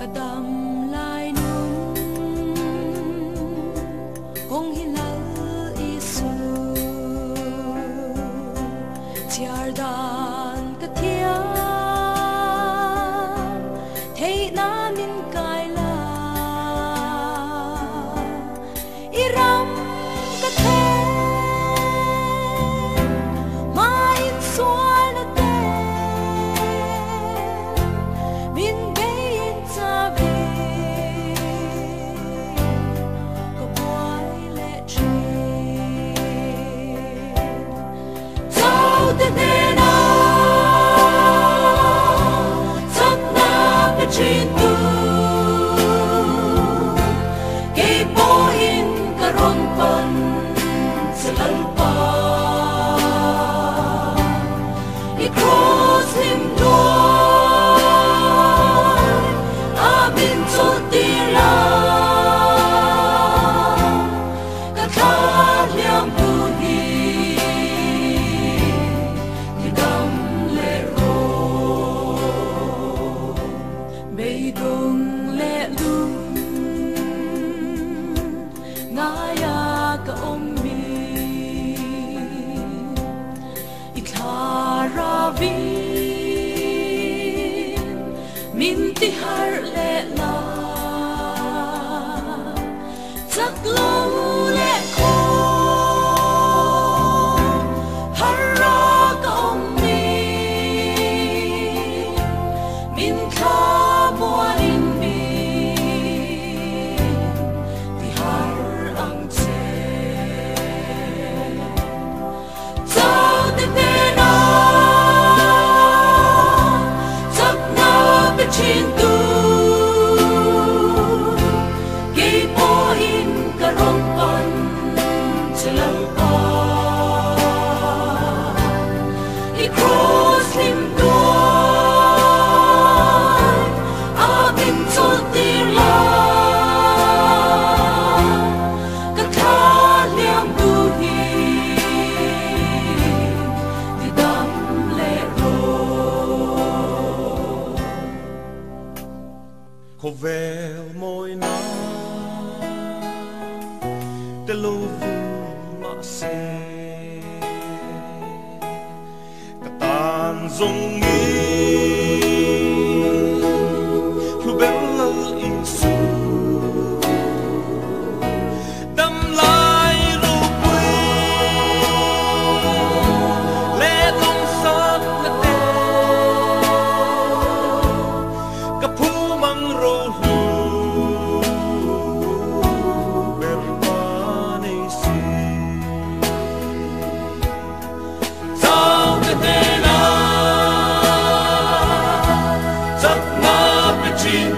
kadam lai nung kong hilal isu tiar dan kathiam thei na min kai la iram kathe ma in sual na te min bein ta vi ko boy le tri tau te na sat na pe chin tu ke po in karon pan selal pa I cross him door amin to tira kathat liam tu hi dam le ro bei dong le lu ngaya ka ommi Ikaravin minti har le la tak lo le ko harra ka ommi min kha muanin mi ti har ang che tao te na chin tu ke po in karong pan selal pa I cross him door amin to tira kathat liam tu hi di dam le ro Kovel moi na te lovu ma se katan zong mi lubel isu dam lai ru pui le long sak na te kapu mang ro Chin